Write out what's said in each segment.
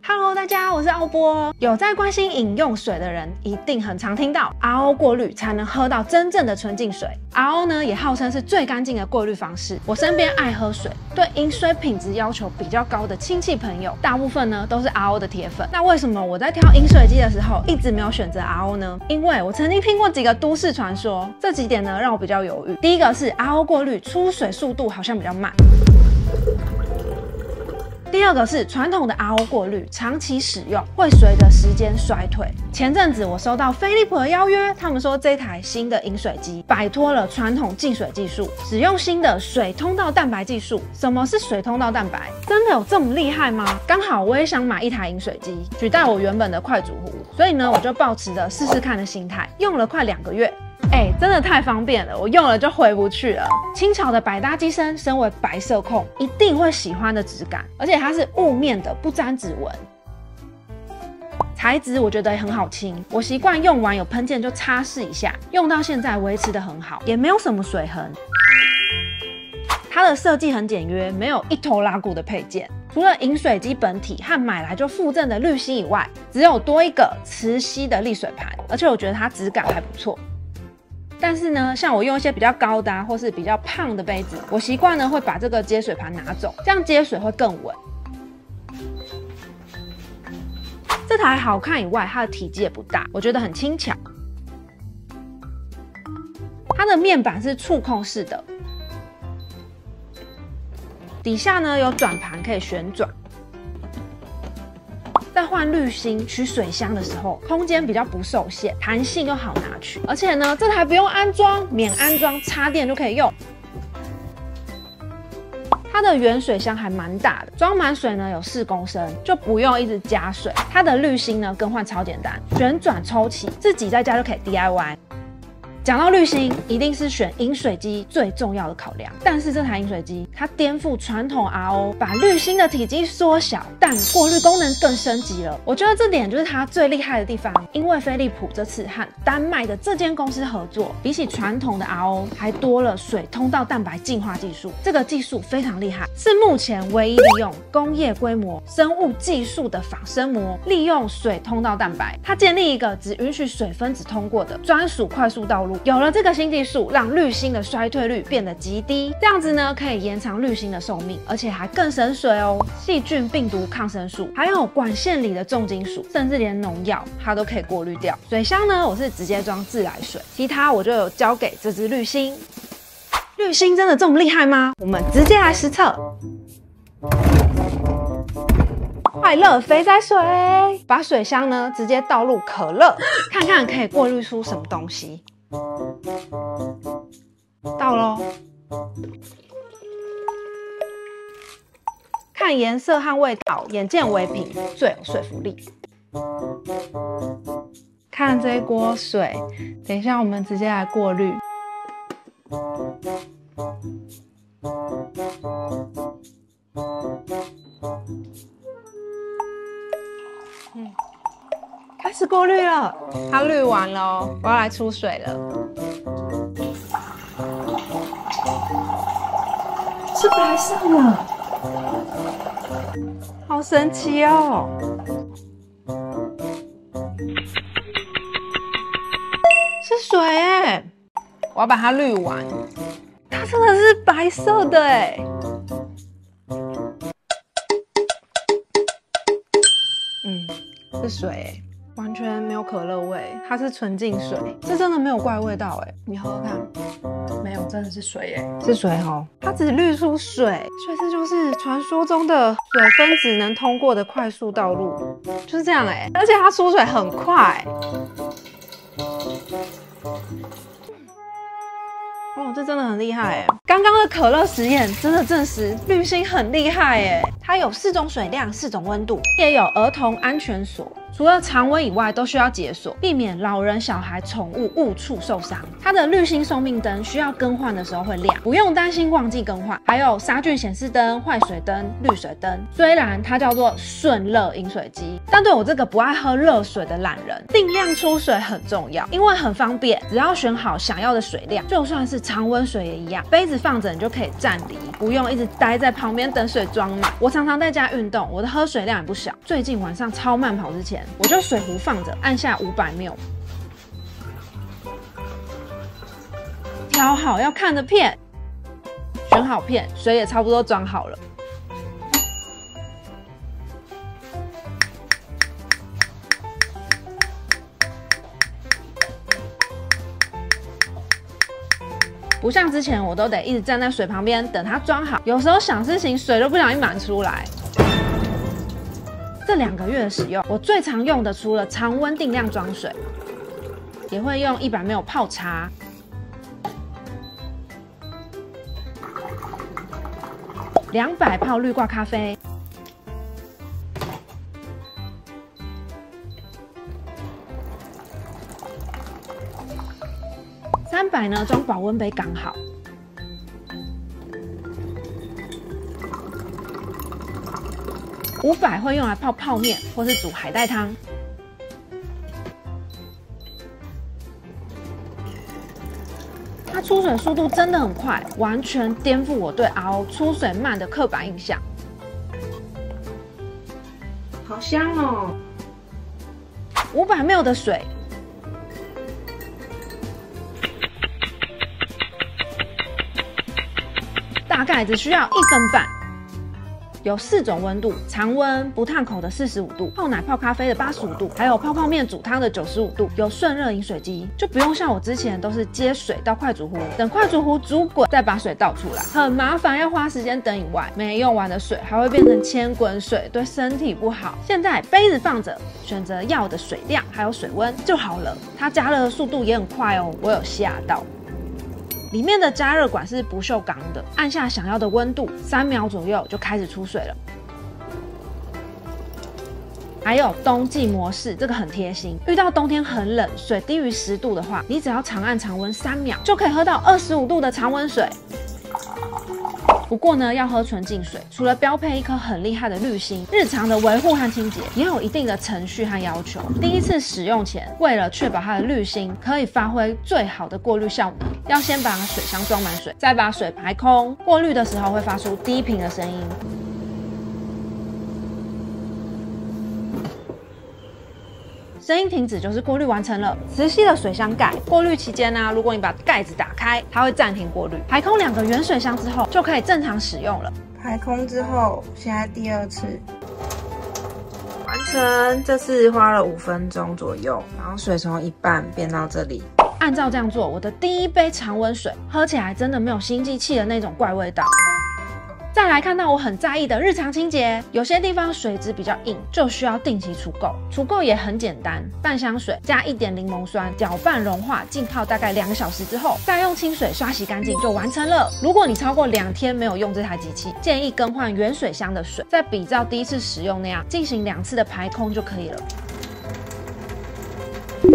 Hello， 大家，我是奥波。有在关心饮用水的人，一定很常听到 RO 过滤才能喝到真正的纯净水。RO 呢，也号称是最干净的过滤方式。我身边爱喝水，对饮水品质要求比较高的亲戚朋友，大部分呢都是 RO 的铁粉。那为什么我在挑饮水机的时候，一直没有选择 RO 呢？因为我曾经听过几个都市传说，这几点呢让我比较犹豫。第一个是 RO 过滤出水速度好像比较慢。第二个是传统的 RO 过滤，长期使用会随着时间衰退。前阵子我收到飞利浦的邀约，他们说这台新的饮水机摆脱了传统净水技术，使用新的水通道蛋白技术。什么是水通道蛋白？真的有这么厉害吗？刚好我也想买一台饮水机，取代我原本的快煮壶，所以呢，我就抱持着试试看的心态，用了快2个月。真的太方便了，我用了就回不去了。轻巧的百搭机身，身为白色控，一定会喜欢的质感，而且它是雾面的，不沾指纹。材质我觉得也很好清，我习惯用完有喷溅就擦拭一下，用到现在维持得很好，也没有什么水痕。它的设计很简约，没有一头拉骨的配件。除了饮水机本体和买来就附赠的滤芯以外，只有多一个磁吸的沥水盘，而且我觉得它质感还不错。但是呢，像我用一些比较高的或是比较胖的杯子，我习惯呢会把这个接水盘拿走，这样接水会更稳。这台好看以外，它的体积也不大，我觉得很轻巧。它的面板是触控式的，底下呢有转盘可以旋转。在换滤芯取水箱的时候，空间比较不受限，弹性又好拿取。而且呢，这台不用安装，免安装，插电就可以用。它的原水箱还蛮大的，装满水呢有4公升，就不用一直加水。它的滤芯呢更换超简单，旋转抽起，自己在家就可以 DIY。讲到滤芯，一定是选饮水机最重要的考量。但是这台饮水机它颠覆传统 RO， 把滤芯的体积缩小，但过滤功能更升级了。我觉得这点就是它最厉害的地方。因为飞利浦这次和丹麦的这间公司合作，比起传统的 RO 还多了水通道蛋白净化技术。这个技术非常厉害，是目前唯一利用工业规模生物技术的仿生膜，利用水通道蛋白，它建立一个只允许水分子通过的专属快速道路。有了这个新技术，让滤芯的衰退率变得极低，这样子呢可以延长滤芯的寿命，而且还更省水哦。细菌、病毒、抗生素，还有管线里的重金属，甚至连农药，它都可以过滤掉。水箱呢，我是直接装自来水，其他我就有交给这支滤芯。滤芯真的这么厉害吗？我们直接来实测。快乐肥仔水，把水箱呢直接倒入可乐，看看可以过滤出什么东西。倒咯，看颜色和味道，眼见为凭，最有说服力。看这一锅水，等一下我们直接来过滤。开始过滤了，它滤完了哦，我要来出水了。是白色的，好神奇哦！是水哎，我要把它滤完，它真的是白色的哎。是水欸，完全没有可乐味，它是纯净水，这真的没有怪味道哎。你喝喝看，没有，真的是水哎，是水哦，它只滤出水，所以这就是传说中的水分子能通过的快速道路，就是这样哎，而且它出水很快。哦，这真的很厉害哎！刚刚的可乐实验真的证实滤芯很厉害哎，它有4种水量、4种温度，也有儿童安全锁，除了常温以外，都需要解锁，避免老人、小孩、宠物误触受伤。它的滤芯寿命灯需要更换的时候会亮，不用担心忘记更换。还有杀菌显示灯、坏水灯、滤水灯。虽然它叫做瞬热饮水机，但对我这个不爱喝热水的懒人，定量出水很重要，因为很方便，只要选好想要的水量，就算是常温水也一样，杯子放着你就可以站离，不用一直待在旁边等水装满。我常常在家运动，我的喝水量也不小。最近晚上超慢跑之前，我就水壶放着，按下500ml，挑好要看的片，选好片，水也差不多装好了。不像之前我都得一直站在水旁边等它装好，有时候想事情水都不小心满出来。这2个月的使用，我最常用的除了常温定量装水，也会用100ml泡茶。200泡绿挂咖啡。300呢装保温杯刚好。500会用来泡泡面或是煮海带汤。它出水速度真的很快，完全颠覆我对 RO 出水慢的刻板印象。好香哦！500ml的水。大概只需要1分半，有4种温度：常温、不烫口的45度，泡奶泡咖啡的85度，还有泡泡面煮汤的95度。有瞬热饮水机，就不用像我之前都是接水到快煮壶，等快煮壶煮滚再把水倒出来，很麻烦，要花时间等以外，没用完的水还会变成千滚水，对身体不好。现在杯子放着，选择要的水量还有水温就好了。它加热的速度也很快哦，我有吓到。里面的加热管是不锈钢的，按下想要的温度，3秒左右就开始出水了。还有冬季模式，这个很贴心。遇到冬天很冷，水低于10度的话，你只要长按常温3秒，就可以喝到25度的常温水。不过呢，要喝纯净水，除了标配一颗很厉害的滤芯，日常的维护和清洁也有一定的程序和要求。第一次使用前，为了确保它的滤芯可以发挥最好的过滤效能，要先把水箱装满水，再把水排空。过滤的时候会发出低频的声音。声音停止就是过滤完成了。磁吸的水箱盖，过滤期间呢，如果你把盖子打开，它会暂停过滤。排空2个原水箱之后，就可以正常使用了。排空之后，现在第2次完成。这次花了5分钟左右，然后水从一半变到这里。按照这样做，我的第1杯常温水喝起来真的没有星际气的那种怪味道。再来看到我很在意的日常清洁，有些地方水质比较硬，就需要定期除垢。除垢也很简单，半箱水加1点柠檬酸，搅拌融化，浸泡大概2个小时之后，再用清水刷洗干净就完成了。如果你超过2天没有用这台机器，建议更换原水箱的水，再比照第1次使用那样进行2次的排空就可以了。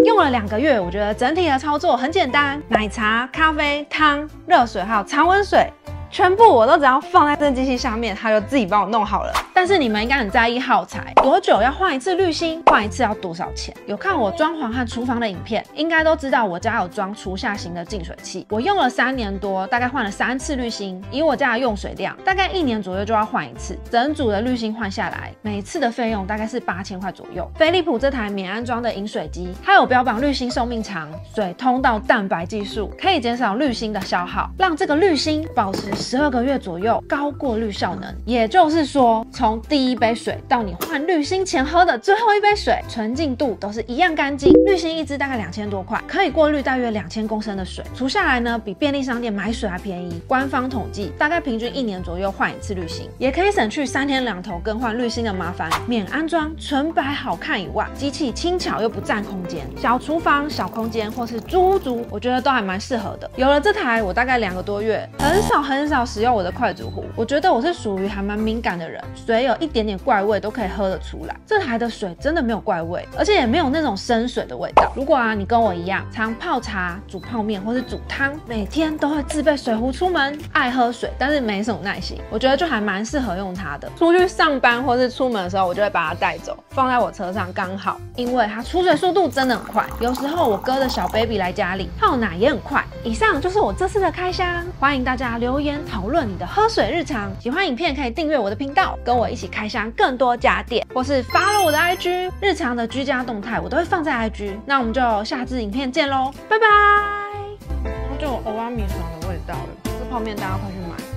用了2个月，我觉得整体的操作很简单，奶茶、咖啡、汤、热水还有常温水。全部我都只要放在这机器上面，它就自己帮我弄好了。但是你们应该很在意耗材，多久要换1次滤芯？换1次要多少钱？有看我装潢和厨房的影片，应该都知道我家有装厨下型的净水器。我用了3年多，大概换了3次滤芯。以我家的用水量，大概1年左右就要换1次。整组的滤芯换下来，每次的费用大概是8000块左右。飞利浦这台免安装的饮水机，它有标榜滤芯寿命长、水通道蛋白技术，可以减少滤芯的消耗，让这个滤芯保持12个月左右高过滤效能。也就是说，从第1杯水到你换滤芯前喝的最后1杯水，纯净度都是一样干净。滤芯1支大概2000多块，可以过滤大约2000公升的水，除下来呢，比便利商店买水还便宜。官方统计，大概平均1年左右换1次滤芯，也可以省去3天2头更换滤芯的麻烦。免安装、纯白好看以外，机器轻巧又不占空间，小厨房、小空间或是租屋族，我觉得都还蛮适合的。有了这台，我大概2个多月，很少使用我的快煮壶。我觉得我是属于还蛮敏感的人，水有一点点怪味都可以喝得出来。这台的水真的没有怪味，而且也没有那种生水的味道。如果你跟我一样，常泡茶、煮泡面或是煮汤，每天都会自备水壶出门，爱喝水，但是没什么耐心，我觉得就还蛮适合用它的。出去上班或是出门的时候，我就会把它带走，放在我车上刚好，因为它出水速度真的很快。有时候我哥的小 baby 来家里泡奶也很快。以上就是我这次的开箱，欢迎大家留言讨论你的喝水日常。喜欢影片可以订阅我的频道，跟我一起开箱更多家电，或是follow我的 IG， 日常的居家动态我都会放在 IG。那我们就下支影片见喽，拜拜。它就有欧巴米爽的味道了，这泡面大家快去买。